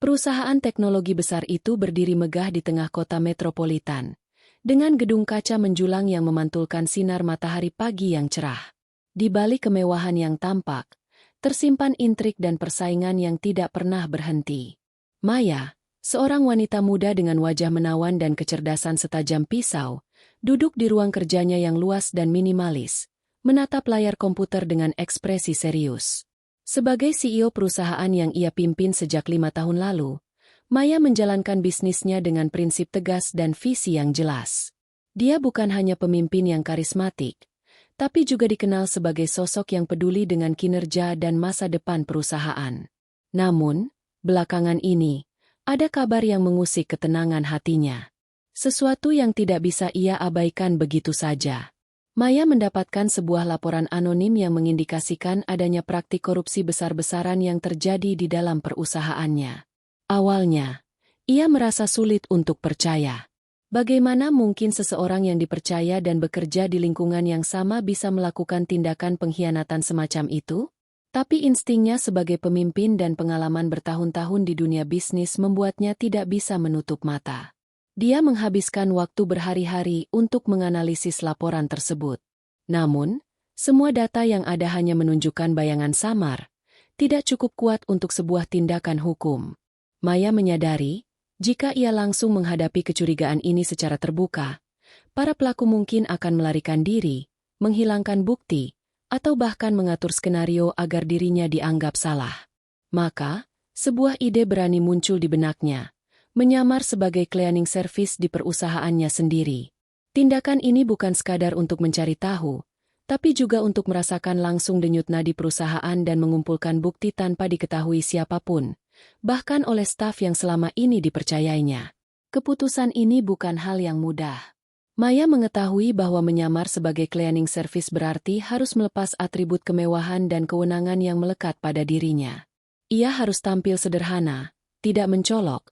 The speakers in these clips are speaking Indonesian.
Perusahaan teknologi besar itu berdiri megah di tengah kota metropolitan, dengan gedung kaca menjulang yang memantulkan sinar matahari pagi yang cerah. Di balik kemewahan yang tampak, tersimpan intrik dan persaingan yang tidak pernah berhenti. Maya, seorang wanita muda dengan wajah menawan dan kecerdasan setajam pisau, duduk di ruang kerjanya yang luas dan minimalis, menatap layar komputer dengan ekspresi serius. Sebagai CEO perusahaan yang ia pimpin sejak 5 tahun lalu, Maya menjalankan bisnisnya dengan prinsip tegas dan visi yang jelas. Dia bukan hanya pemimpin yang karismatik, tapi juga dikenal sebagai sosok yang peduli dengan kinerja dan masa depan perusahaan. Namun, belakangan ini, ada kabar yang mengusik ketenangan hatinya. Sesuatu yang tidak bisa ia abaikan begitu saja. Maya mendapatkan sebuah laporan anonim yang mengindikasikan adanya praktik korupsi besar-besaran yang terjadi di dalam perusahaannya. Awalnya, ia merasa sulit untuk percaya. Bagaimana mungkin seseorang yang dipercaya dan bekerja di lingkungan yang sama bisa melakukan tindakan pengkhianatan semacam itu? Tapi instingnya sebagai pemimpin dan pengalaman bertahun-tahun di dunia bisnis membuatnya tidak bisa menutup mata. Dia menghabiskan waktu berhari-hari untuk menganalisis laporan tersebut. Namun, semua data yang ada hanya menunjukkan bayangan samar, tidak cukup kuat untuk sebuah tindakan hukum. Maya menyadari, jika ia langsung menghadapi kecurigaan ini secara terbuka, para pelaku mungkin akan melarikan diri, menghilangkan bukti, atau bahkan mengatur skenario agar dirinya dianggap salah. Maka, sebuah ide berani muncul di benaknya. Menyamar sebagai cleaning service di perusahaannya sendiri. Tindakan ini bukan sekadar untuk mencari tahu, tapi juga untuk merasakan langsung denyut nadi perusahaan dan mengumpulkan bukti tanpa diketahui siapapun, bahkan oleh staf yang selama ini dipercayainya. Keputusan ini bukan hal yang mudah. Maya mengetahui bahwa menyamar sebagai cleaning service berarti harus melepas atribut kemewahan dan kewenangan yang melekat pada dirinya. Ia harus tampil sederhana, tidak mencolok,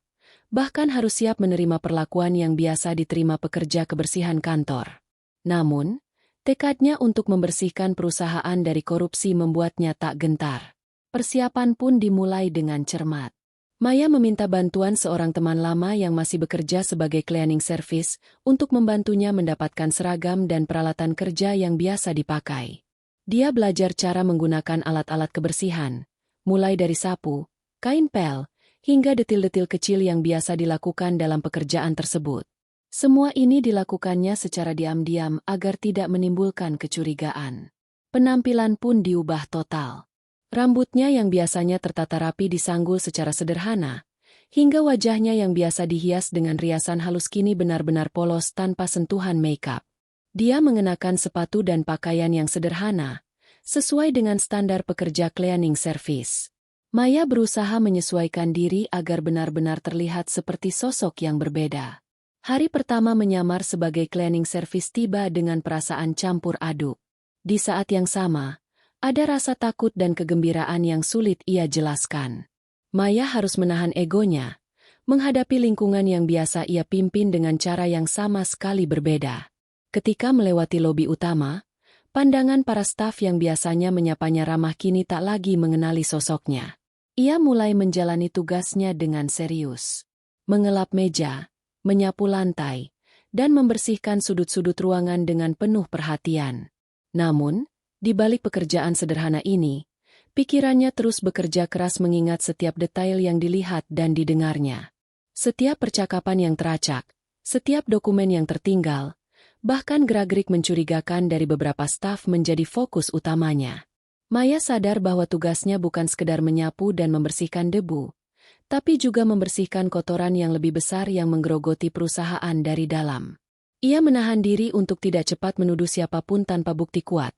bahkan harus siap menerima perlakuan yang biasa diterima pekerja kebersihan kantor. Namun, tekadnya untuk membersihkan perusahaan dari korupsi membuatnya tak gentar. Persiapan pun dimulai dengan cermat. Maya meminta bantuan seorang teman lama yang masih bekerja sebagai cleaning service untuk membantunya mendapatkan seragam dan peralatan kerja yang biasa dipakai. Dia belajar cara menggunakan alat-alat kebersihan, mulai dari sapu, kain pel, hingga detil-detil kecil yang biasa dilakukan dalam pekerjaan tersebut. Semua ini dilakukannya secara diam-diam agar tidak menimbulkan kecurigaan. Penampilan pun diubah total. Rambutnya yang biasanya tertata rapi disanggul secara sederhana, hingga wajahnya yang biasa dihias dengan riasan halus kini benar-benar polos tanpa sentuhan makeup. Dia mengenakan sepatu dan pakaian yang sederhana, sesuai dengan standar pekerja cleaning service. Maya berusaha menyesuaikan diri agar benar-benar terlihat seperti sosok yang berbeda. Hari pertama menyamar sebagai cleaning service tiba dengan perasaan campur aduk. Di saat yang sama, ada rasa takut dan kegembiraan yang sulit ia jelaskan. Maya harus menahan egonya, menghadapi lingkungan yang biasa ia pimpin dengan cara yang sama sekali berbeda. Ketika melewati lobi utama, pandangan para staf yang biasanya menyapanya ramah kini tak lagi mengenali sosoknya. Ia mulai menjalani tugasnya dengan serius. Mengelap meja, menyapu lantai, dan membersihkan sudut-sudut ruangan dengan penuh perhatian. Namun, di balik pekerjaan sederhana ini, pikirannya terus bekerja keras mengingat setiap detail yang dilihat dan didengarnya. Setiap percakapan yang teracak, setiap dokumen yang tertinggal, bahkan gerak-gerik mencurigakan dari beberapa staf menjadi fokus utamanya. Maya sadar bahwa tugasnya bukan sekedar menyapu dan membersihkan debu, tapi juga membersihkan kotoran yang lebih besar yang menggerogoti perusahaan dari dalam. Ia menahan diri untuk tidak cepat menuduh siapapun tanpa bukti kuat,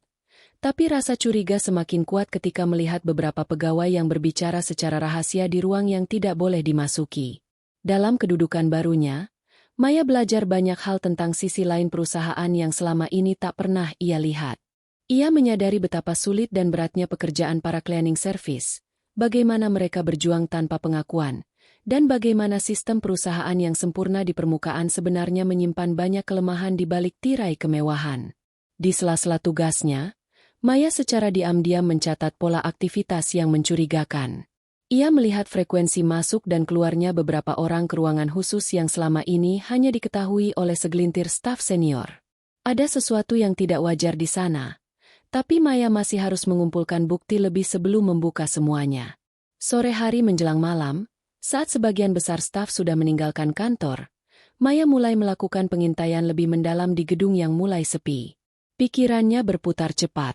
tapi rasa curiga semakin kuat ketika melihat beberapa pegawai yang berbicara secara rahasia di ruang yang tidak boleh dimasuki. Dalam kedudukan barunya, Maya belajar banyak hal tentang sisi lain perusahaan yang selama ini tak pernah ia lihat. Ia menyadari betapa sulit dan beratnya pekerjaan para cleaning service, bagaimana mereka berjuang tanpa pengakuan, dan bagaimana sistem perusahaan yang sempurna di permukaan sebenarnya menyimpan banyak kelemahan di balik tirai kemewahan. Di sela-sela tugasnya, Maya secara diam-diam mencatat pola aktivitas yang mencurigakan. Ia melihat frekuensi masuk dan keluarnya beberapa orang ke ruangan khusus yang selama ini hanya diketahui oleh segelintir staf senior. Ada sesuatu yang tidak wajar di sana, tapi Maya masih harus mengumpulkan bukti lebih sebelum membuka semuanya. Sore hari menjelang malam, saat sebagian besar staf sudah meninggalkan kantor, Maya mulai melakukan pengintaian lebih mendalam di gedung yang mulai sepi. Pikirannya berputar cepat,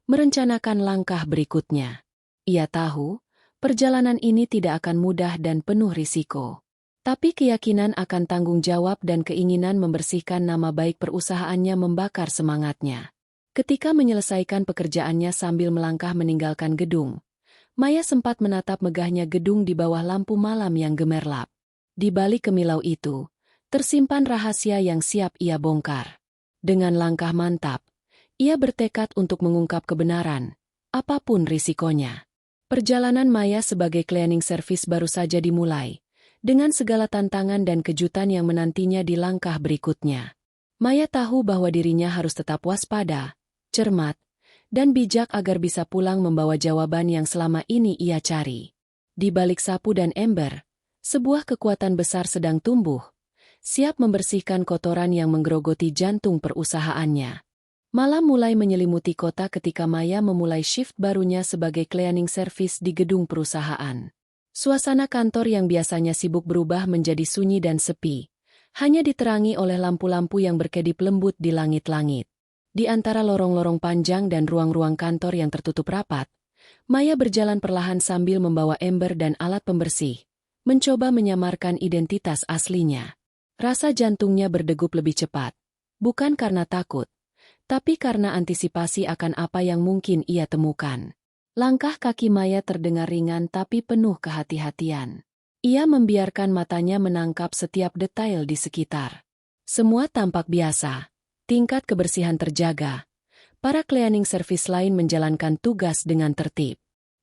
merencanakan langkah berikutnya. Ia tahu, perjalanan ini tidak akan mudah dan penuh risiko. Tapi keyakinan akan tanggung jawab dan keinginan membersihkan nama baik perusahaannya membakar semangatnya. Ketika menyelesaikan pekerjaannya sambil melangkah meninggalkan gedung, Maya sempat menatap megahnya gedung di bawah lampu malam yang gemerlap. Di balik kemilau itu, tersimpan rahasia yang siap ia bongkar. Dengan langkah mantap, ia bertekad untuk mengungkap kebenaran, apapun risikonya. Perjalanan Maya sebagai cleaning service baru saja dimulai, dengan segala tantangan dan kejutan yang menantinya di langkah berikutnya. Maya tahu bahwa dirinya harus tetap waspada, cermat, dan bijak agar bisa pulang membawa jawaban yang selama ini ia cari. Di balik sapu dan ember, sebuah kekuatan besar sedang tumbuh, siap membersihkan kotoran yang menggerogoti jantung perusahaannya. Malam mulai menyelimuti kota ketika Maya memulai shift barunya sebagai cleaning service di gedung perusahaan. Suasana kantor yang biasanya sibuk berubah menjadi sunyi dan sepi, hanya diterangi oleh lampu-lampu yang berkedip lembut di langit-langit. Di antara lorong-lorong panjang dan ruang-ruang kantor yang tertutup rapat, Maya berjalan perlahan sambil membawa ember dan alat pembersih, mencoba menyamarkan identitas aslinya. Rasa jantungnya berdegup lebih cepat, bukan karena takut, tapi karena antisipasi akan apa yang mungkin ia temukan. Langkah kaki Maya terdengar ringan tapi penuh kehati-hatian. Ia membiarkan matanya menangkap setiap detail di sekitar. Semua tampak biasa. Tingkat kebersihan terjaga. Para cleaning service lain menjalankan tugas dengan tertib.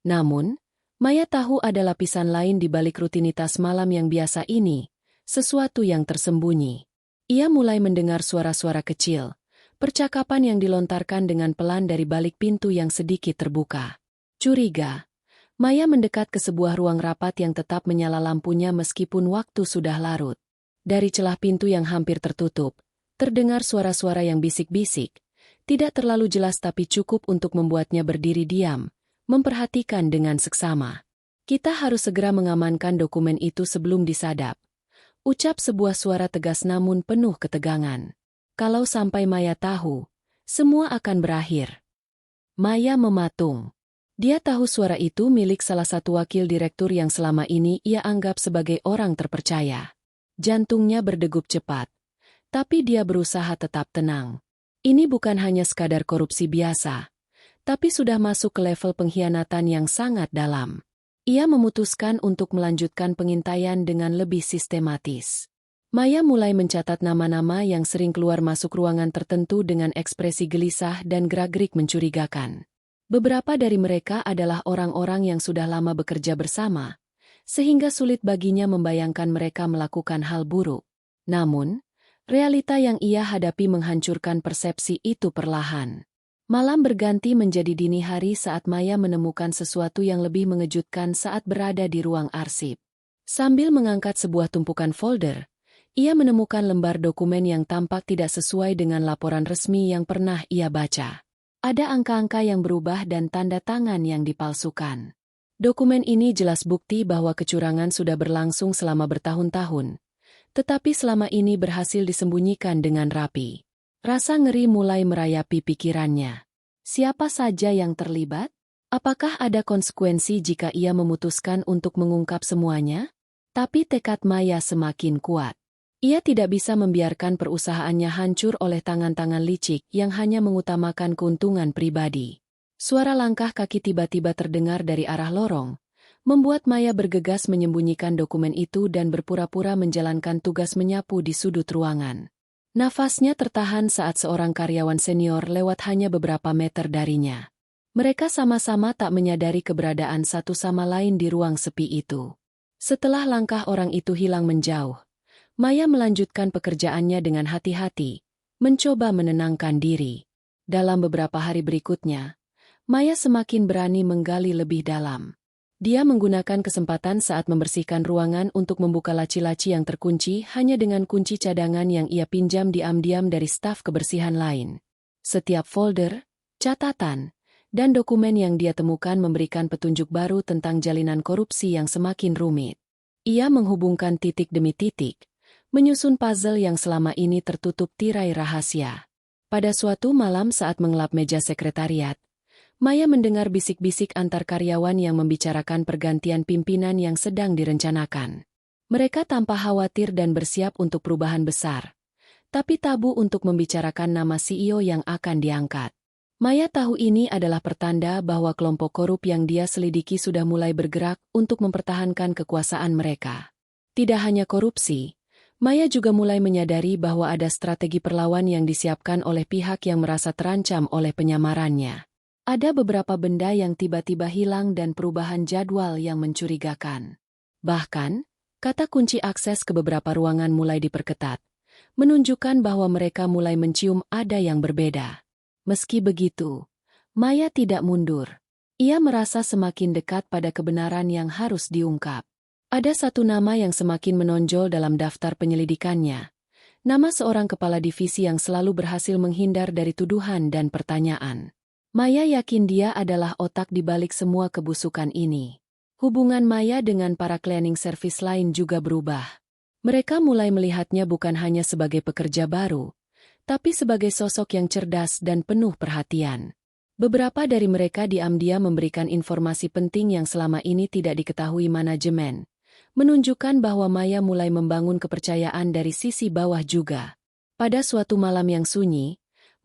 Namun, Maya tahu ada lapisan lain di balik rutinitas malam yang biasa ini, sesuatu yang tersembunyi. Ia mulai mendengar suara-suara kecil, percakapan yang dilontarkan dengan pelan dari balik pintu yang sedikit terbuka. Curiga, Maya mendekat ke sebuah ruang rapat yang tetap menyala lampunya meskipun waktu sudah larut. Dari celah pintu yang hampir tertutup, terdengar suara-suara yang bisik-bisik, tidak terlalu jelas tapi cukup untuk membuatnya berdiri diam, memperhatikan dengan seksama. Kita harus segera mengamankan dokumen itu sebelum disadap. Ucap sebuah suara tegas namun penuh ketegangan. Kalau sampai Maya tahu, semua akan berakhir. Maya mematung. Dia tahu suara itu milik salah satu wakil direktur yang selama ini ia anggap sebagai orang terpercaya. Jantungnya berdegup cepat. Tapi dia berusaha tetap tenang. Ini bukan hanya sekadar korupsi biasa, tapi sudah masuk ke level pengkhianatan yang sangat dalam. Ia memutuskan untuk melanjutkan pengintaian dengan lebih sistematis. Maya mulai mencatat nama-nama yang sering keluar masuk ruangan tertentu dengan ekspresi gelisah dan gerak-gerik mencurigakan. Beberapa dari mereka adalah orang-orang yang sudah lama bekerja bersama, sehingga sulit baginya membayangkan mereka melakukan hal buruk. Namun, realita yang ia hadapi menghancurkan persepsi itu perlahan. Malam berganti menjadi dini hari saat Maya menemukan sesuatu yang lebih mengejutkan saat berada di ruang arsip. Sambil mengangkat sebuah tumpukan folder, ia menemukan lembar dokumen yang tampak tidak sesuai dengan laporan resmi yang pernah ia baca. Ada angka-angka yang berubah dan tanda tangan yang dipalsukan. Dokumen ini jelas bukti bahwa kecurangan sudah berlangsung selama bertahun-tahun. Tetapi selama ini berhasil disembunyikan dengan rapi. Rasa ngeri mulai merayapi pikirannya. Siapa saja yang terlibat? Apakah ada konsekuensi jika ia memutuskan untuk mengungkap semuanya? Tapi tekad Maya semakin kuat. Ia tidak bisa membiarkan perusahaannya hancur oleh tangan-tangan licik yang hanya mengutamakan keuntungan pribadi. Suara langkah kaki tiba-tiba terdengar dari arah lorong, membuat Maya bergegas menyembunyikan dokumen itu dan berpura-pura menjalankan tugas menyapu di sudut ruangan. Nafasnya tertahan saat seorang karyawan senior lewat hanya beberapa meter darinya. Mereka sama-sama tak menyadari keberadaan satu sama lain di ruang sepi itu. Setelah langkah orang itu hilang menjauh, Maya melanjutkan pekerjaannya dengan hati-hati, mencoba menenangkan diri. Dalam beberapa hari berikutnya, Maya semakin berani menggali lebih dalam. Dia menggunakan kesempatan saat membersihkan ruangan untuk membuka laci-laci yang terkunci hanya dengan kunci cadangan yang ia pinjam diam-diam dari staf kebersihan lain. Setiap folder, catatan, dan dokumen yang dia temukan memberikan petunjuk baru tentang jalinan korupsi yang semakin rumit. Ia menghubungkan titik demi titik, menyusun puzzle yang selama ini tertutup tirai rahasia. Pada suatu malam saat mengelap meja sekretariat, Maya mendengar bisik-bisik antar karyawan yang membicarakan pergantian pimpinan yang sedang direncanakan. Mereka tampak khawatir dan bersiap untuk perubahan besar, tapi tabu untuk membicarakan nama CEO yang akan diangkat. Maya tahu ini adalah pertanda bahwa kelompok korup yang dia selidiki sudah mulai bergerak untuk mempertahankan kekuasaan mereka. Tidak hanya korupsi, Maya juga mulai menyadari bahwa ada strategi perlawan yang disiapkan oleh pihak yang merasa terancam oleh penyamarannya. Ada beberapa benda yang tiba-tiba hilang dan perubahan jadwal yang mencurigakan. Bahkan, kata kunci akses ke beberapa ruangan mulai diperketat, menunjukkan bahwa mereka mulai mencium ada yang berbeda. Meski begitu, Maya tidak mundur. Ia merasa semakin dekat pada kebenaran yang harus diungkap. Ada satu nama yang semakin menonjol dalam daftar penyelidikannya. Nama seorang kepala divisi yang selalu berhasil menghindar dari tuduhan dan pertanyaan. Maya yakin dia adalah otak di balik semua kebusukan ini. Hubungan Maya dengan para cleaning service lain juga berubah. Mereka mulai melihatnya bukan hanya sebagai pekerja baru, tapi sebagai sosok yang cerdas dan penuh perhatian. Beberapa dari mereka diam-diam memberikan informasi penting yang selama ini tidak diketahui manajemen, menunjukkan bahwa Maya mulai membangun kepercayaan dari sisi bawah juga. Pada suatu malam yang sunyi,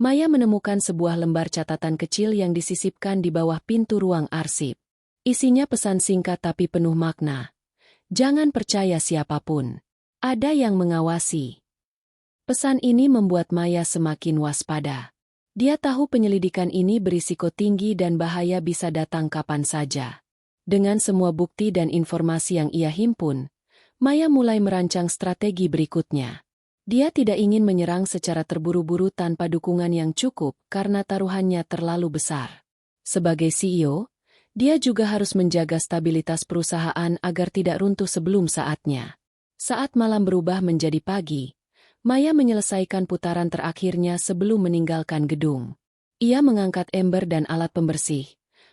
Maya menemukan sebuah lembar catatan kecil yang disisipkan di bawah pintu ruang arsip. Isinya pesan singkat tapi penuh makna. Jangan percaya siapapun. Ada yang mengawasi. Pesan ini membuat Maya semakin waspada. Dia tahu penyelidikan ini berisiko tinggi dan bahaya bisa datang kapan saja. Dengan semua bukti dan informasi yang ia himpun, Maya mulai merancang strategi berikutnya. Dia tidak ingin menyerang secara terburu-buru tanpa dukungan yang cukup karena taruhannya terlalu besar. Sebagai CEO, dia juga harus menjaga stabilitas perusahaan agar tidak runtuh sebelum saatnya. Saat malam berubah menjadi pagi, Maya menyelesaikan putaran terakhirnya sebelum meninggalkan gedung. Ia mengangkat ember dan alat pembersih,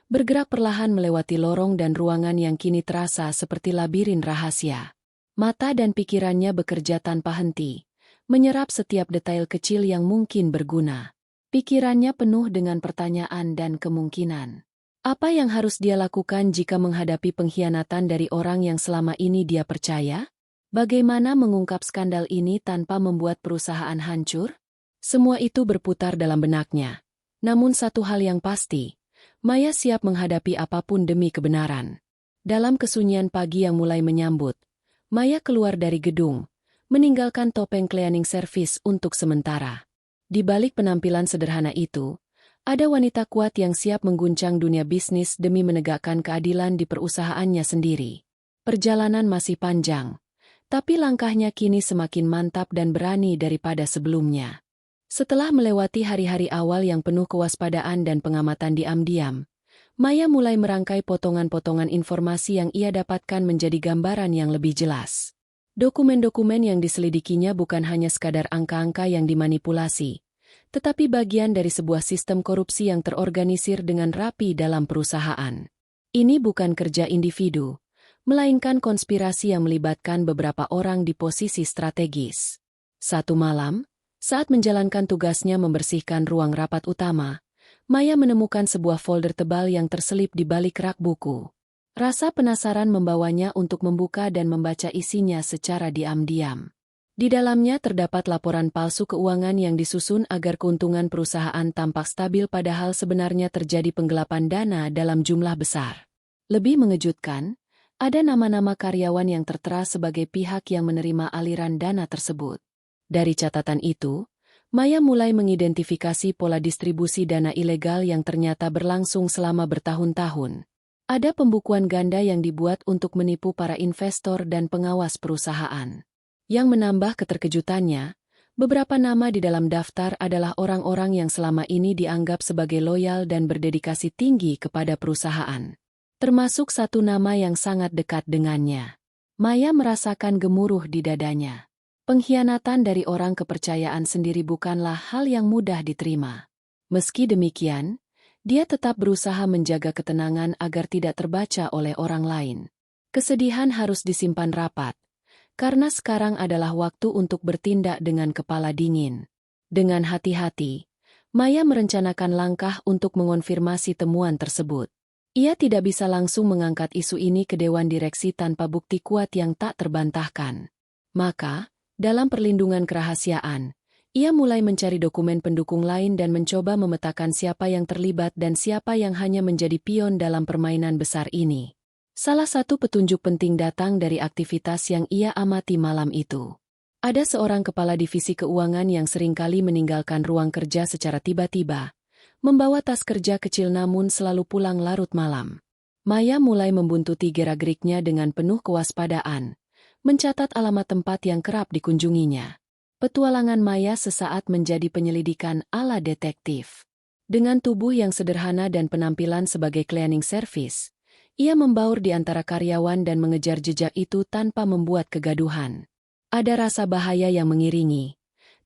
bergerak perlahan melewati lorong dan ruangan yang kini terasa seperti labirin rahasia. Mata dan pikirannya bekerja tanpa henti, menyerap setiap detail kecil yang mungkin berguna. Pikirannya penuh dengan pertanyaan dan kemungkinan. Apa yang harus dia lakukan jika menghadapi pengkhianatan dari orang yang selama ini dia percaya? Bagaimana mengungkap skandal ini tanpa membuat perusahaan hancur? Semua itu berputar dalam benaknya. Namun satu hal yang pasti, Maya siap menghadapi apapun demi kebenaran. Dalam kesunyian pagi yang mulai menyambut, Maya keluar dari gedung, meninggalkan topeng cleaning service untuk sementara. Di balik penampilan sederhana itu, ada wanita kuat yang siap mengguncang dunia bisnis demi menegakkan keadilan di perusahaannya sendiri. Perjalanan masih panjang, tapi langkahnya kini semakin mantap dan berani daripada sebelumnya. Setelah melewati hari-hari awal yang penuh kewaspadaan dan pengamatan diam-diam, Maya mulai merangkai potongan-potongan informasi yang ia dapatkan menjadi gambaran yang lebih jelas. Dokumen-dokumen yang diselidikinya bukan hanya sekadar angka-angka yang dimanipulasi, tetapi bagian dari sebuah sistem korupsi yang terorganisir dengan rapi dalam perusahaan. Ini bukan kerja individu, melainkan konspirasi yang melibatkan beberapa orang di posisi strategis. Satu malam, saat menjalankan tugasnya membersihkan ruang rapat utama, Maya menemukan sebuah folder tebal yang terselip di balik rak buku. Rasa penasaran membawanya untuk membuka dan membaca isinya secara diam-diam. Di dalamnya terdapat laporan palsu keuangan yang disusun agar keuntungan perusahaan tampak stabil padahal sebenarnya terjadi penggelapan dana dalam jumlah besar. Lebih mengejutkan, ada nama-nama karyawan yang tertera sebagai pihak yang menerima aliran dana tersebut. Dari catatan itu, Maya mulai mengidentifikasi pola distribusi dana ilegal yang ternyata berlangsung selama bertahun-tahun. Ada pembukuan ganda yang dibuat untuk menipu para investor dan pengawas perusahaan. Yang menambah keterkejutannya, beberapa nama di dalam daftar adalah orang-orang yang selama ini dianggap sebagai loyal dan berdedikasi tinggi kepada perusahaan. termasuk satu nama yang sangat dekat dengannya. Maya merasakan gemuruh di dadanya. Pengkhianatan dari orang kepercayaan sendiri bukanlah hal yang mudah diterima. Meski demikian, dia tetap berusaha menjaga ketenangan agar tidak terbaca oleh orang lain. Kesedihan harus disimpan rapat, karena sekarang adalah waktu untuk bertindak dengan kepala dingin. Dengan hati-hati, Maya merencanakan langkah untuk mengonfirmasi temuan tersebut. Ia tidak bisa langsung mengangkat isu ini ke Dewan Direksi tanpa bukti kuat yang tak terbantahkan. Maka, dalam perlindungan kerahasiaan, ia mulai mencari dokumen pendukung lain dan mencoba memetakan siapa yang terlibat dan siapa yang hanya menjadi pion dalam permainan besar ini. Salah satu petunjuk penting datang dari aktivitas yang ia amati malam itu. Ada seorang kepala divisi keuangan yang seringkali meninggalkan ruang kerja secara tiba-tiba, membawa tas kerja kecil namun selalu pulang larut malam. Maya mulai membuntuti gerak-geriknya dengan penuh kewaspadaan, mencatat alamat tempat yang kerap dikunjunginya. Petualangan Maya sesaat menjadi penyelidikan ala detektif. Dengan tubuh yang sederhana dan penampilan sebagai cleaning service, ia membaur di antara karyawan dan mengejar jejak itu tanpa membuat kegaduhan. Ada rasa bahaya yang mengiringi,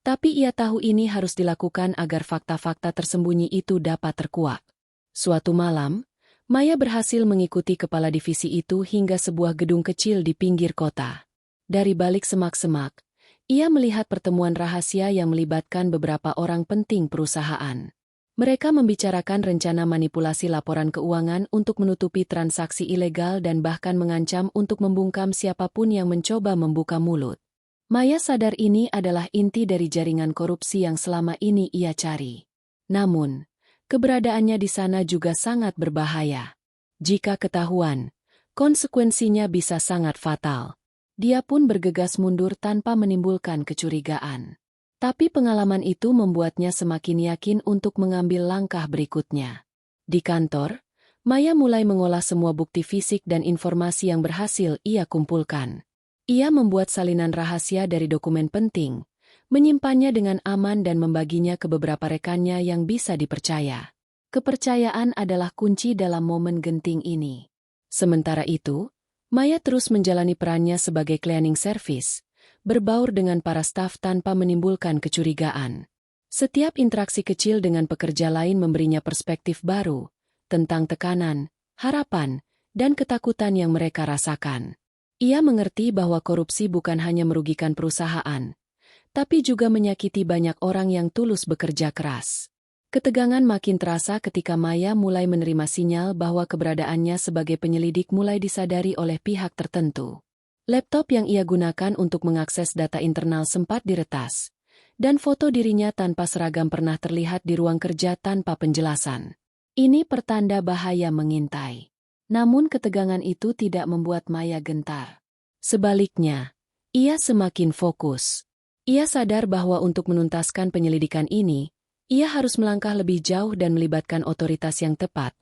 tapi ia tahu ini harus dilakukan agar fakta-fakta tersembunyi itu dapat terkuak. Suatu malam, Maya berhasil mengikuti kepala divisi itu hingga sebuah gedung kecil di pinggir kota. Dari balik semak-semak, ia melihat pertemuan rahasia yang melibatkan beberapa orang penting perusahaan. Mereka membicarakan rencana manipulasi laporan keuangan untuk menutupi transaksi ilegal dan bahkan mengancam untuk membungkam siapapun yang mencoba membuka mulut. Maya sadar ini adalah inti dari jaringan korupsi yang selama ini ia cari. Namun, keberadaannya di sana juga sangat berbahaya. Jika ketahuan, konsekuensinya bisa sangat fatal. Dia pun bergegas mundur tanpa menimbulkan kecurigaan. Tapi pengalaman itu membuatnya semakin yakin untuk mengambil langkah berikutnya. Di kantor, Maya mulai mengolah semua bukti fisik dan informasi yang berhasil ia kumpulkan. Ia membuat salinan rahasia dari dokumen penting, menyimpannya dengan aman dan membaginya ke beberapa rekannya yang bisa dipercaya. Kepercayaan adalah kunci dalam momen genting ini. Sementara itu, Maya terus menjalani perannya sebagai cleaning service, berbaur dengan para staf tanpa menimbulkan kecurigaan. Setiap interaksi kecil dengan pekerja lain memberinya perspektif baru tentang tekanan, harapan, dan ketakutan yang mereka rasakan. Ia mengerti bahwa korupsi bukan hanya merugikan perusahaan, tapi juga menyakiti banyak orang yang tulus bekerja keras. Ketegangan makin terasa ketika Maya mulai menerima sinyal bahwa keberadaannya sebagai penyelidik mulai disadari oleh pihak tertentu. Laptop yang ia gunakan untuk mengakses data internal sempat diretas, dan foto dirinya tanpa seragam pernah terlihat di ruang kerja tanpa penjelasan. Ini pertanda bahaya mengintai. Namun ketegangan itu tidak membuat Maya gentar. Sebaliknya, ia semakin fokus. Ia sadar bahwa untuk menuntaskan penyelidikan ini, ia harus melangkah lebih jauh dan melibatkan otoritas yang tepat,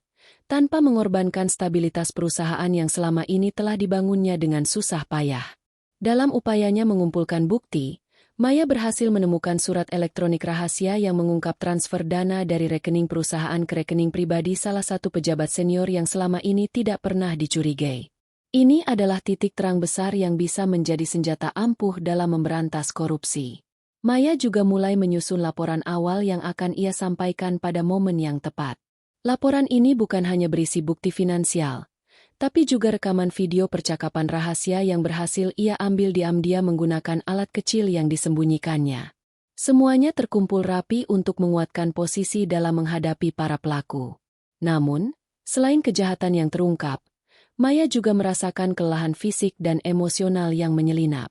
tanpa mengorbankan stabilitas perusahaan yang selama ini telah dibangunnya dengan susah payah. Dalam upayanya mengumpulkan bukti, Maya berhasil menemukan surat elektronik rahasia yang mengungkap transfer dana dari rekening perusahaan ke rekening pribadi salah satu pejabat senior yang selama ini tidak pernah dicurigai. Ini adalah titik terang besar yang bisa menjadi senjata ampuh dalam memberantas korupsi. Maya juga mulai menyusun laporan awal yang akan ia sampaikan pada momen yang tepat. Laporan ini bukan hanya berisi bukti finansial, tapi juga rekaman video percakapan rahasia yang berhasil ia ambil diam-diam menggunakan alat kecil yang disembunyikannya. Semuanya terkumpul rapi untuk menguatkan posisi dalam menghadapi para pelaku. Namun, selain kejahatan yang terungkap, Maya juga merasakan kelelahan fisik dan emosional yang menyelinap.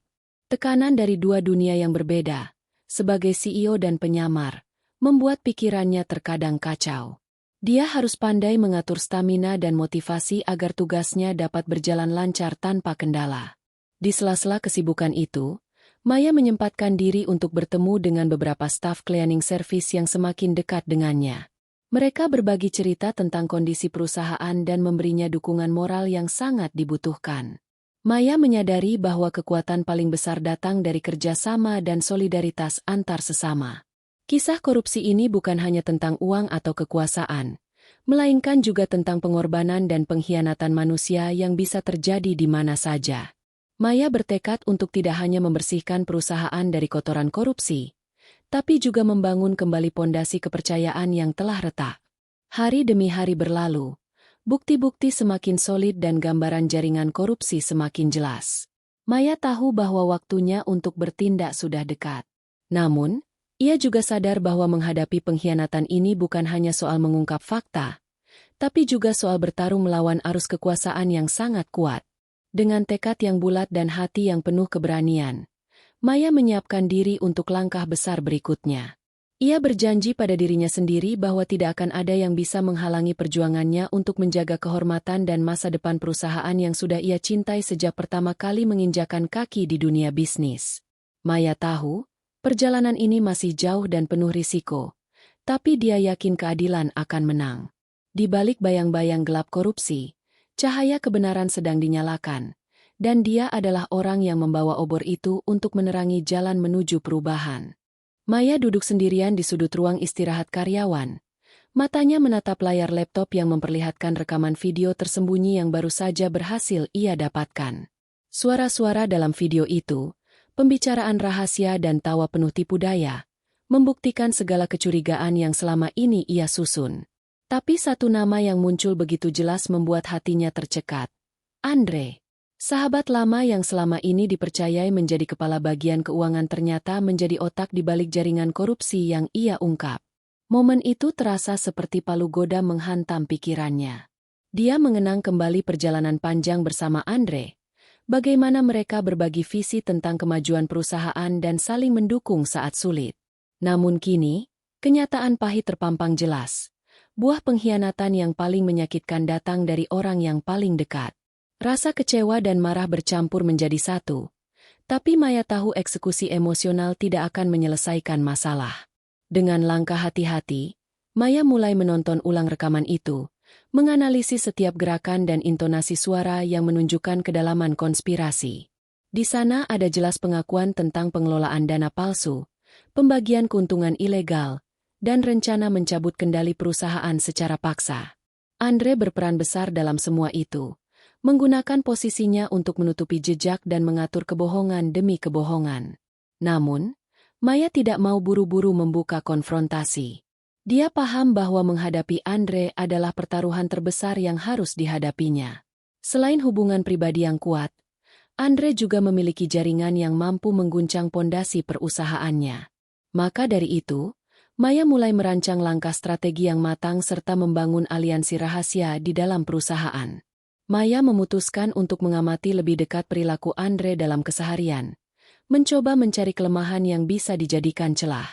Tekanan dari dua dunia yang berbeda, sebagai CEO dan penyamar, membuat pikirannya terkadang kacau. Dia harus pandai mengatur stamina dan motivasi agar tugasnya dapat berjalan lancar tanpa kendala. Di sela-sela kesibukan itu, Maya menyempatkan diri untuk bertemu dengan beberapa staf cleaning service yang semakin dekat dengannya. Mereka berbagi cerita tentang kondisi perusahaan dan memberinya dukungan moral yang sangat dibutuhkan. Maya menyadari bahwa kekuatan paling besar datang dari kerjasama dan solidaritas antar sesama. Kisah korupsi ini bukan hanya tentang uang atau kekuasaan, melainkan juga tentang pengorbanan dan pengkhianatan manusia yang bisa terjadi di mana saja. Maya bertekad untuk tidak hanya membersihkan perusahaan dari kotoran korupsi, tapi juga membangun kembali pondasi kepercayaan yang telah retak. Hari demi hari berlalu, bukti-bukti semakin solid dan gambaran jaringan korupsi semakin jelas. Maya tahu bahwa waktunya untuk bertindak sudah dekat. Namun, ia juga sadar bahwa menghadapi pengkhianatan ini bukan hanya soal mengungkap fakta, tapi juga soal bertarung melawan arus kekuasaan yang sangat kuat. Dengan tekad yang bulat dan hati yang penuh keberanian, Maya menyiapkan diri untuk langkah besar berikutnya. Ia berjanji pada dirinya sendiri bahwa tidak akan ada yang bisa menghalangi perjuangannya untuk menjaga kehormatan dan masa depan perusahaan yang sudah ia cintai sejak pertama kali menginjakan kaki di dunia bisnis. Maya tahu, perjalanan ini masih jauh dan penuh risiko, tapi dia yakin keadilan akan menang. Di balik bayang-bayang gelap korupsi, cahaya kebenaran sedang dinyalakan, dan dia adalah orang yang membawa obor itu untuk menerangi jalan menuju perubahan. Maya duduk sendirian di sudut ruang istirahat karyawan. Matanya menatap layar laptop yang memperlihatkan rekaman video tersembunyi yang baru saja berhasil ia dapatkan. Suara-suara dalam video itu, pembicaraan rahasia dan tawa penuh tipu daya, membuktikan segala kecurigaan yang selama ini ia susun. Tapi satu nama yang muncul begitu jelas membuat hatinya tercekat. Andre. Sahabat lama yang selama ini dipercayai menjadi kepala bagian keuangan ternyata menjadi otak di balik jaringan korupsi yang ia ungkap. Momen itu terasa seperti palu goda menghantam pikirannya. Dia mengenang kembali perjalanan panjang bersama Andre. Bagaimana mereka berbagi visi tentang kemajuan perusahaan dan saling mendukung saat sulit. Namun kini, kenyataan pahit terpampang jelas. Buah pengkhianatan yang paling menyakitkan datang dari orang yang paling dekat. Rasa kecewa dan marah bercampur menjadi satu. Tapi Maya tahu eksekusi emosional tidak akan menyelesaikan masalah. Dengan langkah hati-hati, Maya mulai menonton ulang rekaman itu, menganalisis setiap gerakan dan intonasi suara yang menunjukkan kedalaman konspirasi. Di sana ada jelas pengakuan tentang pengelolaan dana palsu, pembagian keuntungan ilegal, dan rencana mencabut kendali perusahaan secara paksa. Andre berperan besar dalam semua itu, menggunakan posisinya untuk menutupi jejak dan mengatur kebohongan demi kebohongan. Namun, Maya tidak mau buru-buru membuka konfrontasi. Dia paham bahwa menghadapi Andre adalah pertaruhan terbesar yang harus dihadapinya. Selain hubungan pribadi yang kuat, Andre juga memiliki jaringan yang mampu mengguncang pondasi perusahaannya. Maka dari itu, Maya mulai merancang langkah strategi yang matang serta membangun aliansi rahasia di dalam perusahaan. Maya memutuskan untuk mengamati lebih dekat perilaku Andre dalam keseharian, mencoba mencari kelemahan yang bisa dijadikan celah.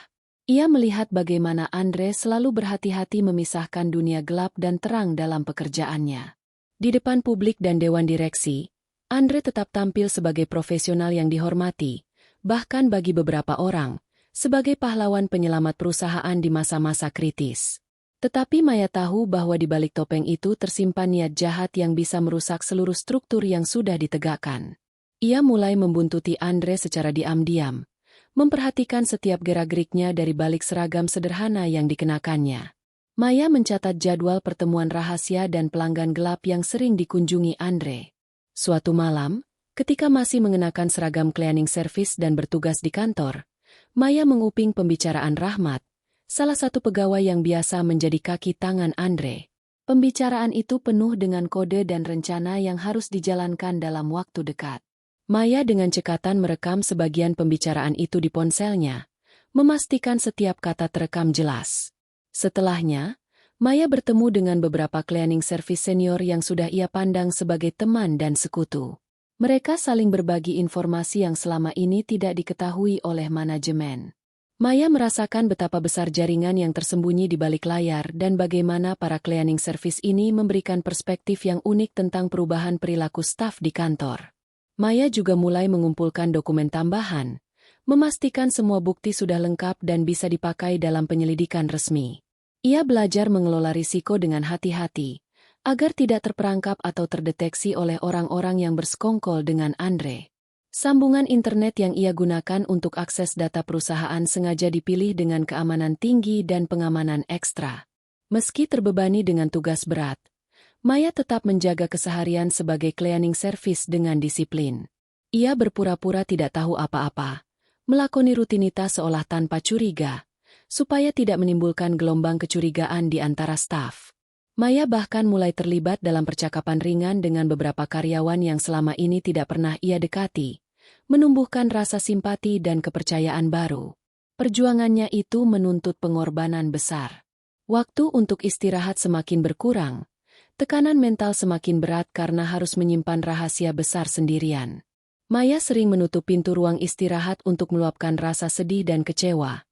Ia melihat bagaimana Andre selalu berhati-hati memisahkan dunia gelap dan terang dalam pekerjaannya. Di depan publik dan dewan direksi, Andre tetap tampil sebagai profesional yang dihormati, bahkan bagi beberapa orang, sebagai pahlawan penyelamat perusahaan di masa-masa kritis. Tetapi Maya tahu bahwa di balik topeng itu tersimpan niat jahat yang bisa merusak seluruh struktur yang sudah ditegakkan. Ia mulai membuntuti Andre secara diam-diam, memperhatikan setiap gerak-geriknya dari balik seragam sederhana yang dikenakannya. Maya mencatat jadwal pertemuan rahasia dan pelanggan gelap yang sering dikunjungi Andre. Suatu malam, ketika masih mengenakan seragam cleaning service dan bertugas di kantor, Maya menguping pembicaraan Rahmat, salah satu pegawai yang biasa menjadi kaki tangan Andre. Pembicaraan itu penuh dengan kode dan rencana yang harus dijalankan dalam waktu dekat. Maya dengan cekatan merekam sebagian pembicaraan itu di ponselnya, memastikan setiap kata terekam jelas. Setelahnya, Maya bertemu dengan beberapa cleaning service senior yang sudah ia pandang sebagai teman dan sekutu. Mereka saling berbagi informasi yang selama ini tidak diketahui oleh manajemen. Maya merasakan betapa besar jaringan yang tersembunyi di balik layar dan bagaimana para cleaning service ini memberikan perspektif yang unik tentang perubahan perilaku staf di kantor. Maya juga mulai mengumpulkan dokumen tambahan, memastikan semua bukti sudah lengkap dan bisa dipakai dalam penyelidikan resmi. Ia belajar mengelola risiko dengan hati-hati, agar tidak terperangkap atau terdeteksi oleh orang-orang yang bersekongkol dengan Andre. Sambungan internet yang ia gunakan untuk akses data perusahaan sengaja dipilih dengan keamanan tinggi dan pengamanan ekstra. Meski terbebani dengan tugas berat, Maya tetap menjaga keseharian sebagai cleaning service dengan disiplin. Ia berpura-pura tidak tahu apa-apa, melakoni rutinitas seolah tanpa curiga, supaya tidak menimbulkan gelombang kecurigaan di antara staf. Maya bahkan mulai terlibat dalam percakapan ringan dengan beberapa karyawan yang selama ini tidak pernah ia dekati, menumbuhkan rasa simpati dan kepercayaan baru. Perjuangannya itu menuntut pengorbanan besar. Waktu untuk istirahat semakin berkurang, tekanan mental semakin berat karena harus menyimpan rahasia besar sendirian. Maya sering menutup pintu ruang istirahat untuk meluapkan rasa sedih dan kecewa,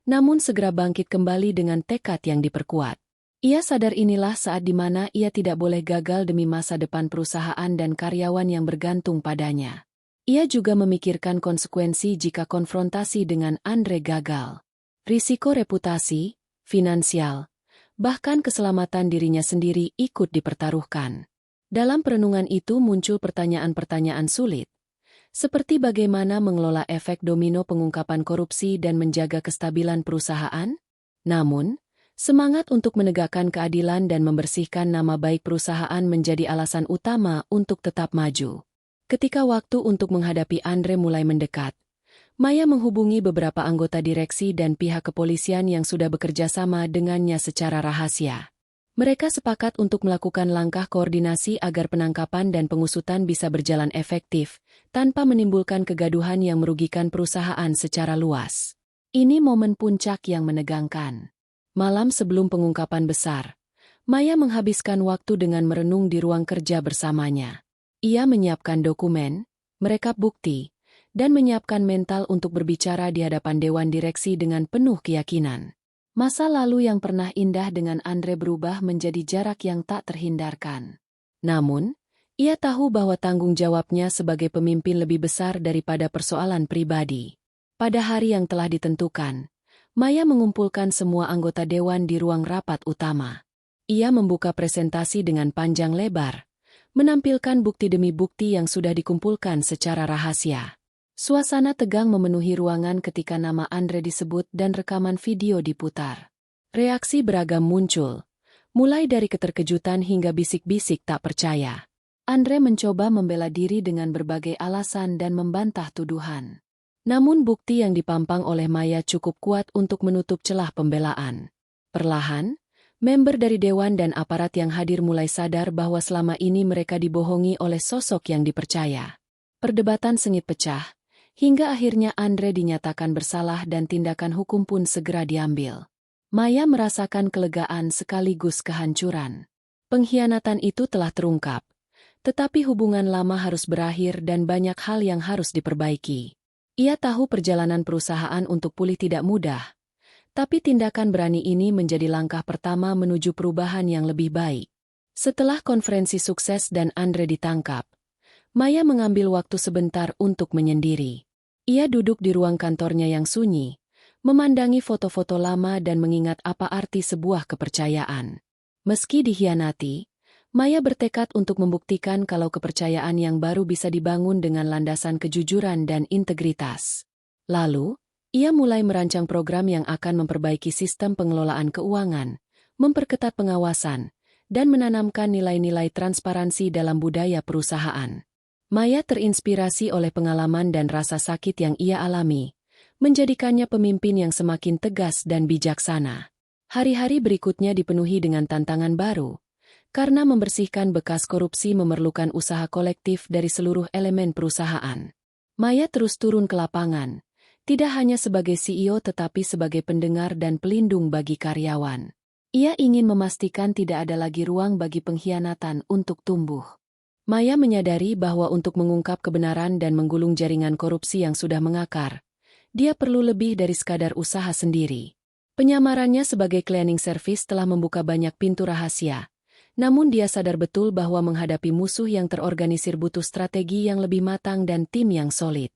namun segera bangkit kembali dengan tekad yang diperkuat. Ia sadar inilah saat di mana ia tidak boleh gagal demi masa depan perusahaan dan karyawan yang bergantung padanya. Ia juga memikirkan konsekuensi jika konfrontasi dengan Andre gagal. Risiko reputasi, finansial, bahkan keselamatan dirinya sendiri ikut dipertaruhkan. Dalam perenungan itu muncul pertanyaan-pertanyaan sulit, seperti bagaimana mengelola efek domino pengungkapan korupsi dan menjaga kestabilan perusahaan. Namun, semangat untuk menegakkan keadilan dan membersihkan nama baik perusahaan menjadi alasan utama untuk tetap maju. Ketika waktu untuk menghadapi Andre mulai mendekat, Maya menghubungi beberapa anggota direksi dan pihak kepolisian yang sudah bekerja sama dengannya secara rahasia. Mereka sepakat untuk melakukan langkah koordinasi agar penangkapan dan pengusutan bisa berjalan efektif, tanpa menimbulkan kegaduhan yang merugikan perusahaan secara luas. Ini momen puncak yang menegangkan. Malam sebelum pengungkapan besar, Maya menghabiskan waktu dengan merenung di ruang kerja bersamanya. Ia menyiapkan dokumen, merekap bukti, dan menyiapkan mental untuk berbicara di hadapan dewan direksi dengan penuh keyakinan. Masa lalu yang pernah indah dengan Andre berubah menjadi jarak yang tak terhindarkan. Namun, ia tahu bahwa tanggung jawabnya sebagai pemimpin lebih besar daripada persoalan pribadi. Pada hari yang telah ditentukan, Maya mengumpulkan semua anggota dewan di ruang rapat utama. Ia membuka presentasi dengan panjang lebar, menampilkan bukti demi bukti yang sudah dikumpulkan secara rahasia. Suasana tegang memenuhi ruangan ketika nama Andre disebut dan rekaman video diputar. Reaksi beragam muncul, mulai dari keterkejutan hingga bisik-bisik tak percaya. Andre mencoba membela diri dengan berbagai alasan dan membantah tuduhan. Namun bukti yang dipampang oleh Maya cukup kuat untuk menutup celah pembelaan. Perlahan, member dari dewan dan aparat yang hadir mulai sadar bahwa selama ini mereka dibohongi oleh sosok yang dipercaya. Perdebatan sengit pecah, hingga akhirnya Andre dinyatakan bersalah dan tindakan hukum pun segera diambil. Maya merasakan kelegaan sekaligus kehancuran. Pengkhianatan itu telah terungkap, tetapi hubungan lama harus berakhir dan banyak hal yang harus diperbaiki. Ia tahu perjalanan perusahaan untuk pulih tidak mudah, tapi tindakan berani ini menjadi langkah pertama menuju perubahan yang lebih baik. Setelah konferensi sukses dan Andre ditangkap, Maya mengambil waktu sebentar untuk menyendiri. Ia duduk di ruang kantornya yang sunyi, memandangi foto-foto lama dan mengingat apa arti sebuah kepercayaan. Meski dikhianati, Maya bertekad untuk membuktikan kalau kepercayaan yang baru bisa dibangun dengan landasan kejujuran dan integritas. Lalu, ia mulai merancang program yang akan memperbaiki sistem pengelolaan keuangan, memperketat pengawasan, dan menanamkan nilai-nilai transparansi dalam budaya perusahaan. Maya terinspirasi oleh pengalaman dan rasa sakit yang ia alami, menjadikannya pemimpin yang semakin tegas dan bijaksana. Hari-hari berikutnya dipenuhi dengan tantangan baru, karena membersihkan bekas korupsi memerlukan usaha kolektif dari seluruh elemen perusahaan. Maya terus turun ke lapangan, tidak hanya sebagai CEO tetapi sebagai pendengar dan pelindung bagi karyawan. Ia ingin memastikan tidak ada lagi ruang bagi pengkhianatan untuk tumbuh. Maya menyadari bahwa untuk mengungkap kebenaran dan menggulung jaringan korupsi yang sudah mengakar, dia perlu lebih dari sekadar usaha sendiri. Penyamarannya sebagai cleaning service telah membuka banyak pintu rahasia, namun dia sadar betul bahwa menghadapi musuh yang terorganisir butuh strategi yang lebih matang dan tim yang solid.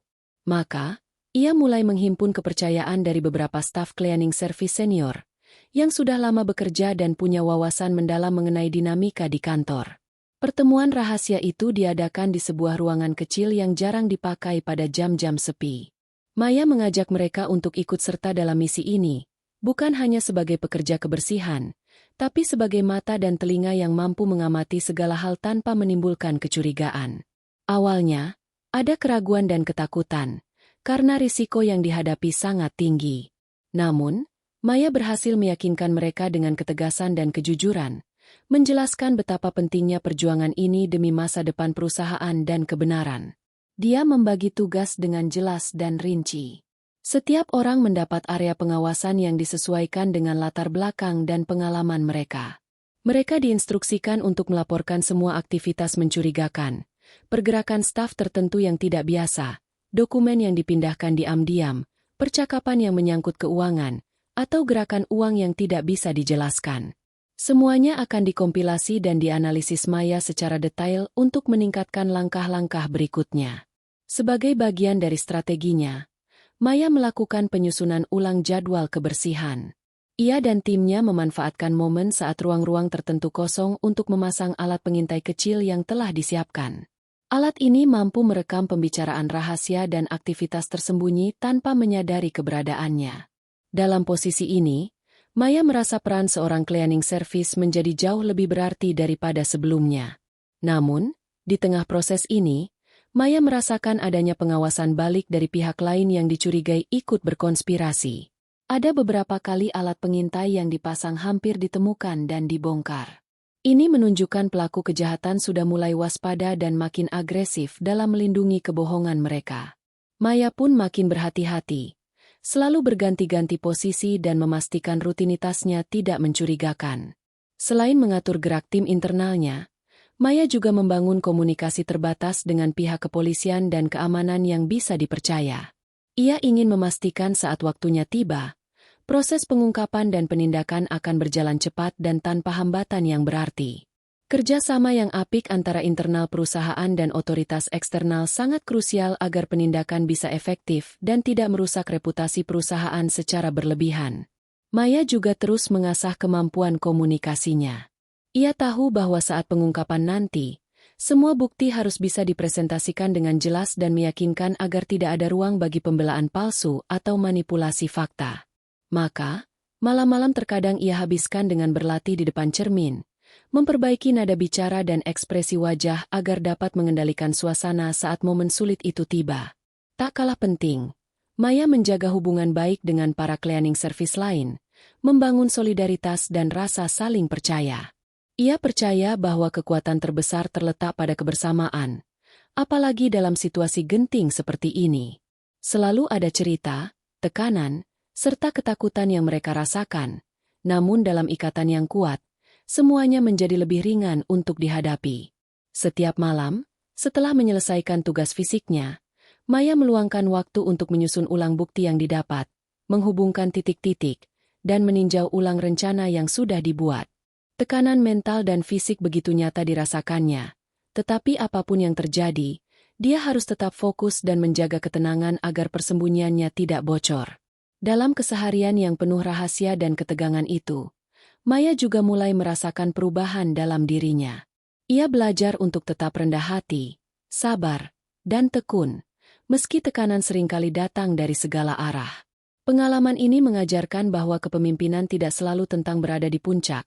Maka, ia mulai menghimpun kepercayaan dari beberapa staf cleaning service senior, yang sudah lama bekerja dan punya wawasan mendalam mengenai dinamika di kantor. Pertemuan rahasia itu diadakan di sebuah ruangan kecil yang jarang dipakai pada jam-jam sepi. Maya mengajak mereka untuk ikut serta dalam misi ini, bukan hanya sebagai pekerja kebersihan, tapi sebagai mata dan telinga yang mampu mengamati segala hal tanpa menimbulkan kecurigaan. Awalnya, ada keraguan dan ketakutan, karena risiko yang dihadapi sangat tinggi. Namun, Maya berhasil meyakinkan mereka dengan ketegasan dan kejujuran, menjelaskan betapa pentingnya perjuangan ini demi masa depan perusahaan dan kebenaran. Dia membagi tugas dengan jelas dan rinci. Setiap orang mendapat area pengawasan yang disesuaikan dengan latar belakang dan pengalaman mereka. Mereka diinstruksikan untuk melaporkan semua aktivitas mencurigakan, pergerakan staf tertentu yang tidak biasa, dokumen yang dipindahkan diam-diam, percakapan yang menyangkut keuangan, atau gerakan uang yang tidak bisa dijelaskan. Semuanya akan dikompilasi dan dianalisis Maya secara detail untuk meningkatkan langkah-langkah berikutnya. Sebagai bagian dari strateginya, Maya melakukan penyusunan ulang jadwal kebersihan. Ia dan timnya memanfaatkan momen saat ruang-ruang tertentu kosong untuk memasang alat pengintai kecil yang telah disiapkan. Alat ini mampu merekam pembicaraan rahasia dan aktivitas tersembunyi tanpa menyadari keberadaannya. Dalam posisi ini, Maya merasa peran seorang cleaning service menjadi jauh lebih berarti daripada sebelumnya. Namun, di tengah proses ini, Maya merasakan adanya pengawasan balik dari pihak lain yang dicurigai ikut berkonspirasi. Ada beberapa kali alat pengintai yang dipasang hampir ditemukan dan dibongkar. Ini menunjukkan pelaku kejahatan sudah mulai waspada dan makin agresif dalam melindungi kebohongan mereka. Maya pun makin berhati-hati, selalu berganti-ganti posisi dan memastikan rutinitasnya tidak mencurigakan. Selain mengatur gerak tim internalnya, Maya juga membangun komunikasi terbatas dengan pihak kepolisian dan keamanan yang bisa dipercaya. Ia ingin memastikan saat waktunya tiba, proses pengungkapan dan penindakan akan berjalan cepat dan tanpa hambatan yang berarti. Kerjasama yang apik antara internal perusahaan dan otoritas eksternal sangat krusial agar penindakan bisa efektif dan tidak merusak reputasi perusahaan secara berlebihan. Maya juga terus mengasah kemampuan komunikasinya. Ia tahu bahwa saat pengungkapan nanti, semua bukti harus bisa dipresentasikan dengan jelas dan meyakinkan agar tidak ada ruang bagi pembelaan palsu atau manipulasi fakta. Maka, malam-malam terkadang ia habiskan dengan berlatih di depan cermin, memperbaiki nada bicara dan ekspresi wajah agar dapat mengendalikan suasana saat momen sulit itu tiba. Tak kalah penting, Maya menjaga hubungan baik dengan para cleaning service lain, membangun solidaritas dan rasa saling percaya. Ia percaya bahwa kekuatan terbesar terletak pada kebersamaan, apalagi dalam situasi genting seperti ini. Selalu ada cerita, tekanan, serta ketakutan yang mereka rasakan, namun dalam ikatan yang kuat, semuanya menjadi lebih ringan untuk dihadapi. Setiap malam, setelah menyelesaikan tugas fisiknya, Maya meluangkan waktu untuk menyusun ulang bukti yang didapat, menghubungkan titik-titik, dan meninjau ulang rencana yang sudah dibuat. Tekanan mental dan fisik begitu nyata dirasakannya, tetapi apapun yang terjadi, dia harus tetap fokus dan menjaga ketenangan agar persembunyiannya tidak bocor. Dalam keseharian yang penuh rahasia dan ketegangan itu, Maya juga mulai merasakan perubahan dalam dirinya. Ia belajar untuk tetap rendah hati, sabar, dan tekun, meski tekanan seringkali datang dari segala arah. Pengalaman ini mengajarkan bahwa kepemimpinan tidak selalu tentang berada di puncak,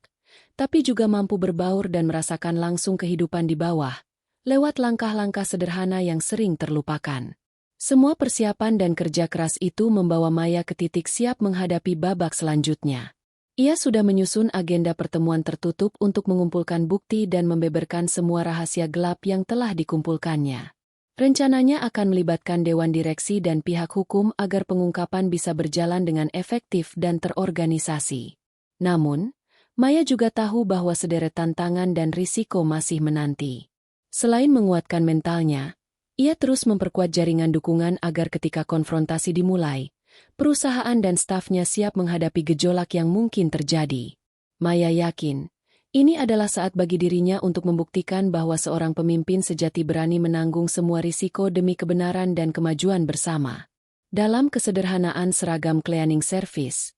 tapi juga mampu berbaur dan merasakan langsung kehidupan di bawah, lewat langkah-langkah sederhana yang sering terlupakan. Semua persiapan dan kerja keras itu membawa Maya ke titik siap menghadapi babak selanjutnya. Ia sudah menyusun agenda pertemuan tertutup untuk mengumpulkan bukti dan membeberkan semua rahasia gelap yang telah dikumpulkannya. Rencananya akan melibatkan dewan direksi dan pihak hukum agar pengungkapan bisa berjalan dengan efektif dan terorganisasi. Namun, Maya juga tahu bahwa sederet tantangan dan risiko masih menanti. Selain menguatkan mentalnya, ia terus memperkuat jaringan dukungan agar ketika konfrontasi dimulai, perusahaan dan stafnya siap menghadapi gejolak yang mungkin terjadi. Maya yakin, ini adalah saat bagi dirinya untuk membuktikan bahwa seorang pemimpin sejati berani menanggung semua risiko demi kebenaran dan kemajuan bersama. Dalam kesederhanaan seragam cleaning service,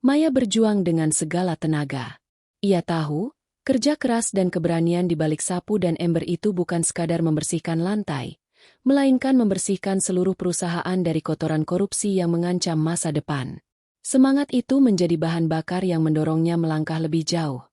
Maya berjuang dengan segala tenaga. Ia tahu, kerja keras dan keberanian di balik sapu dan ember itu bukan sekadar membersihkan lantai, melainkan membersihkan seluruh perusahaan dari kotoran korupsi yang mengancam masa depan. Semangat itu menjadi bahan bakar yang mendorongnya melangkah lebih jauh,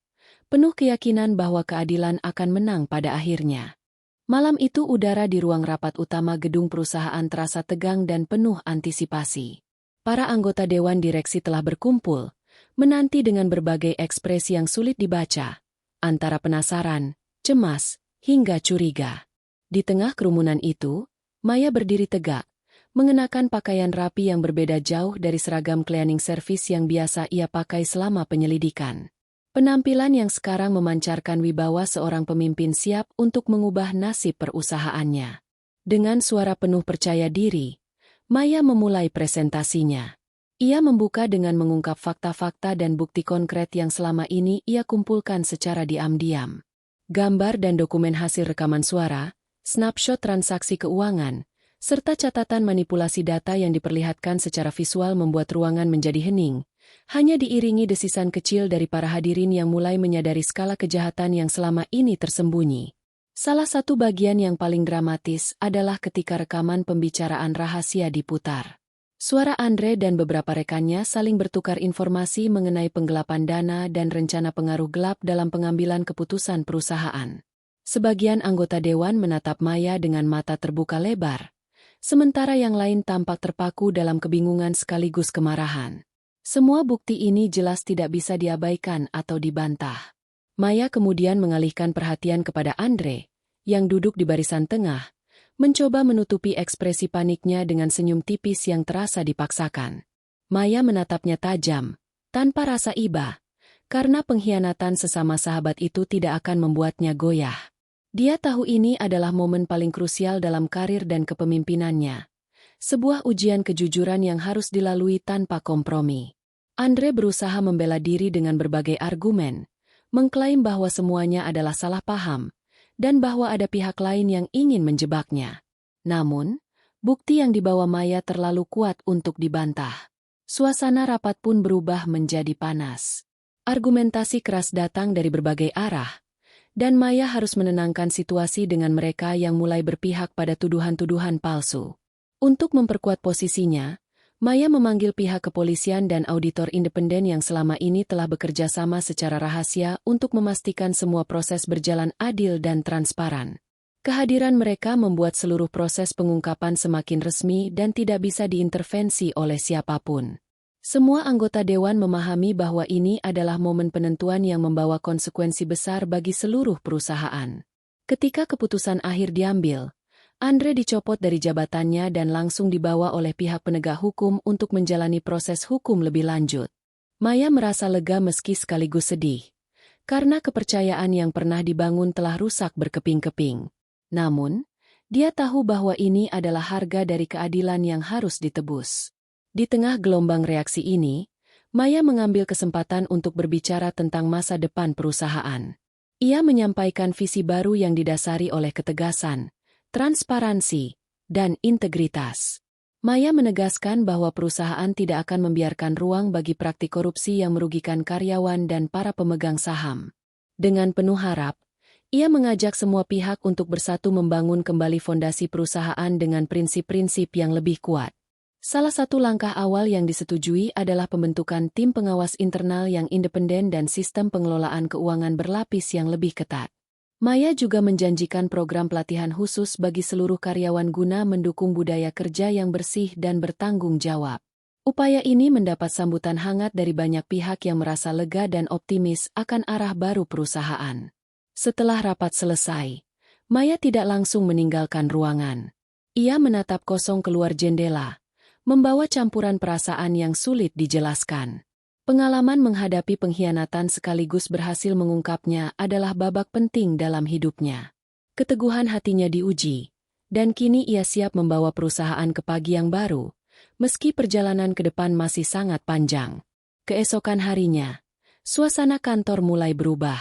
penuh keyakinan bahwa keadilan akan menang pada akhirnya. Malam itu udara di ruang rapat utama gedung perusahaan terasa tegang dan penuh antisipasi. Para anggota dewan direksi telah berkumpul, menanti dengan berbagai ekspresi yang sulit dibaca, antara penasaran, cemas, hingga curiga. Di tengah kerumunan itu, Maya berdiri tegak, mengenakan pakaian rapi yang berbeda jauh dari seragam cleaning service yang biasa ia pakai selama penyelidikan. Penampilan yang sekarang memancarkan wibawa seorang pemimpin siap untuk mengubah nasib perusahaannya. Dengan suara penuh percaya diri, Maya memulai presentasinya. Ia membuka dengan mengungkap fakta-fakta dan bukti konkret yang selama ini ia kumpulkan secara diam-diam. Gambar dan dokumen hasil rekaman suara, snapshot transaksi keuangan, serta catatan manipulasi data yang diperlihatkan secara visual membuat ruangan menjadi hening, hanya diiringi desisan kecil dari para hadirin yang mulai menyadari skala kejahatan yang selama ini tersembunyi. Salah satu bagian yang paling dramatis adalah ketika rekaman pembicaraan rahasia diputar. Suara Andre dan beberapa rekannya saling bertukar informasi mengenai penggelapan dana dan rencana pengaruh gelap dalam pengambilan keputusan perusahaan. Sebagian anggota dewan menatap Maya dengan mata terbuka lebar, sementara yang lain tampak terpaku dalam kebingungan sekaligus kemarahan. Semua bukti ini jelas tidak bisa diabaikan atau dibantah. Maya kemudian mengalihkan perhatian kepada Andre, yang duduk di barisan tengah, mencoba menutupi ekspresi paniknya dengan senyum tipis yang terasa dipaksakan. Maya menatapnya tajam, tanpa rasa iba, karena pengkhianatan sesama sahabat itu tidak akan membuatnya goyah. Dia tahu ini adalah momen paling krusial dalam karir dan kepemimpinannya. Sebuah ujian kejujuran yang harus dilalui tanpa kompromi. Andre berusaha membela diri dengan berbagai argumen, mengklaim bahwa semuanya adalah salah paham, dan bahwa ada pihak lain yang ingin menjebaknya. Namun, bukti yang dibawa Maya terlalu kuat untuk dibantah. Suasana rapat pun berubah menjadi panas. Argumentasi keras datang dari berbagai arah, dan Maya harus menenangkan situasi dengan mereka yang mulai berpihak pada tuduhan-tuduhan palsu. Untuk memperkuat posisinya, Maya memanggil pihak kepolisian dan auditor independen yang selama ini telah bekerja sama secara rahasia untuk memastikan semua proses berjalan adil dan transparan. Kehadiran mereka membuat seluruh proses pengungkapan semakin resmi dan tidak bisa diintervensi oleh siapapun. Semua anggota dewan memahami bahwa ini adalah momen penentuan yang membawa konsekuensi besar bagi seluruh perusahaan. Ketika keputusan akhir diambil, Andre dicopot dari jabatannya dan langsung dibawa oleh pihak penegak hukum untuk menjalani proses hukum lebih lanjut. Maya merasa lega meski sekaligus sedih, karena kepercayaan yang pernah dibangun telah rusak berkeping-keping. Namun, dia tahu bahwa ini adalah harga dari keadilan yang harus ditebus. Di tengah gelombang reaksi ini, Maya mengambil kesempatan untuk berbicara tentang masa depan perusahaan. Ia menyampaikan visi baru yang didasari oleh ketegasan, transparansi, dan integritas. Maya menegaskan bahwa perusahaan tidak akan membiarkan ruang bagi praktik korupsi yang merugikan karyawan dan para pemegang saham. Dengan penuh harap, ia mengajak semua pihak untuk bersatu membangun kembali fondasi perusahaan dengan prinsip-prinsip yang lebih kuat. Salah satu langkah awal yang disetujui adalah pembentukan tim pengawas internal yang independen dan sistem pengelolaan keuangan berlapis yang lebih ketat. Maya juga menjanjikan program pelatihan khusus bagi seluruh karyawan guna mendukung budaya kerja yang bersih dan bertanggung jawab. Upaya ini mendapat sambutan hangat dari banyak pihak yang merasa lega dan optimis akan arah baru perusahaan. Setelah rapat selesai, Maya tidak langsung meninggalkan ruangan. Ia menatap kosong keluar jendela, membawa campuran perasaan yang sulit dijelaskan. Pengalaman menghadapi pengkhianatan sekaligus berhasil mengungkapnya adalah babak penting dalam hidupnya. Keteguhan hatinya diuji, dan kini ia siap membawa perusahaan ke pagi yang baru, meski perjalanan ke depan masih sangat panjang. Keesokan harinya, suasana kantor mulai berubah.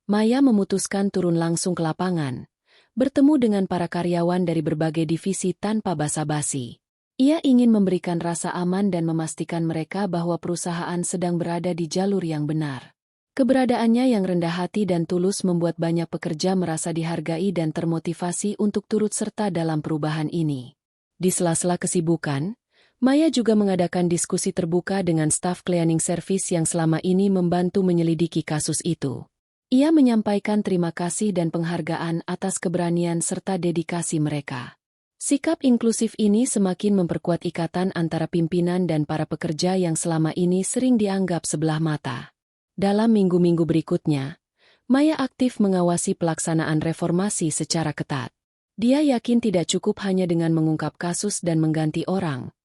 Maya memutuskan turun langsung ke lapangan, bertemu dengan para karyawan dari berbagai divisi tanpa basa-basi. Ia ingin memberikan rasa aman dan memastikan mereka bahwa perusahaan sedang berada di jalur yang benar. Keberadaannya yang rendah hati dan tulus membuat banyak pekerja merasa dihargai dan termotivasi untuk turut serta dalam perubahan ini. Di sela-sela kesibukan, Maya juga mengadakan diskusi terbuka dengan staf cleaning service yang selama ini membantu menyelidiki kasus itu. Ia menyampaikan terima kasih dan penghargaan atas keberanian serta dedikasi mereka. Sikap inklusif ini semakin memperkuat ikatan antara pimpinan dan para pekerja yang selama ini sering dianggap sebelah mata. Dalam minggu-minggu berikutnya, Maya aktif mengawasi pelaksanaan reformasi secara ketat. Dia yakin tidak cukup hanya dengan mengungkap kasus dan mengganti orang,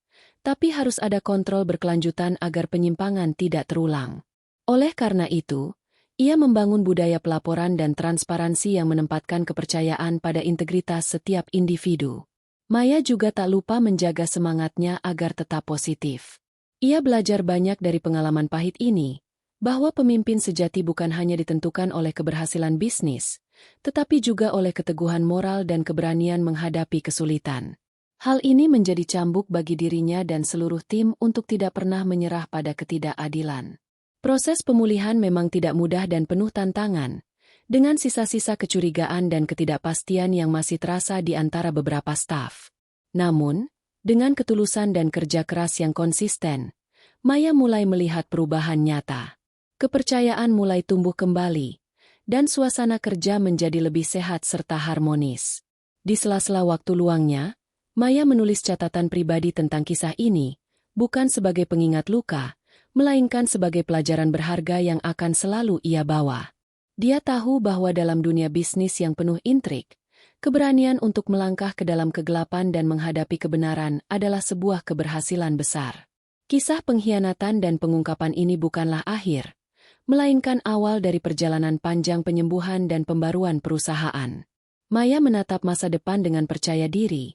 tapi harus ada kontrol berkelanjutan agar penyimpangan tidak terulang. Oleh karena itu, ia membangun budaya pelaporan dan transparansi yang menempatkan kepercayaan pada integritas setiap individu. Maya juga tak lupa menjaga semangatnya agar tetap positif. Ia belajar banyak dari pengalaman pahit ini, bahwa pemimpin sejati bukan hanya ditentukan oleh keberhasilan bisnis, tetapi juga oleh keteguhan moral dan keberanian menghadapi kesulitan. Hal ini menjadi cambuk bagi dirinya dan seluruh tim untuk tidak pernah menyerah pada ketidakadilan. Proses pemulihan memang tidak mudah dan penuh tantangan, dengan sisa-sisa kecurigaan dan ketidakpastian yang masih terasa di antara beberapa staf. Namun, dengan ketulusan dan kerja keras yang konsisten, Maya mulai melihat perubahan nyata. Kepercayaan mulai tumbuh kembali, dan suasana kerja menjadi lebih sehat serta harmonis. Di sela-sela waktu luangnya, Maya menulis catatan pribadi tentang kisah ini, bukan sebagai pengingat luka, melainkan sebagai pelajaran berharga yang akan selalu ia bawa. Dia tahu bahwa dalam dunia bisnis yang penuh intrik, keberanian untuk melangkah ke dalam kegelapan dan menghadapi kebenaran adalah sebuah keberhasilan besar. Kisah pengkhianatan dan pengungkapan ini bukanlah akhir, melainkan awal dari perjalanan panjang penyembuhan dan pembaruan perusahaan. Maya menatap masa depan dengan percaya diri,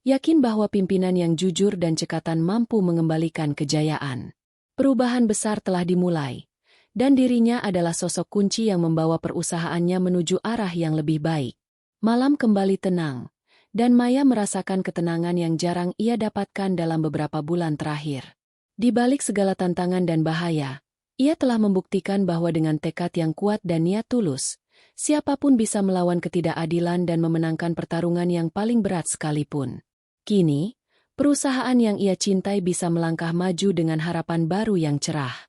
yakin bahwa pimpinan yang jujur dan cekatan mampu mengembalikan kejayaan. Perubahan besar telah dimulai, dan dirinya adalah sosok kunci yang membawa perusahaannya menuju arah yang lebih baik. Malam kembali tenang, dan Maya merasakan ketenangan yang jarang ia dapatkan dalam beberapa bulan terakhir. Di balik segala tantangan dan bahaya, ia telah membuktikan bahwa dengan tekad yang kuat dan niat tulus, siapapun bisa melawan ketidakadilan dan memenangkan pertarungan yang paling berat sekalipun. Kini, perusahaan yang ia cintai bisa melangkah maju dengan harapan baru yang cerah.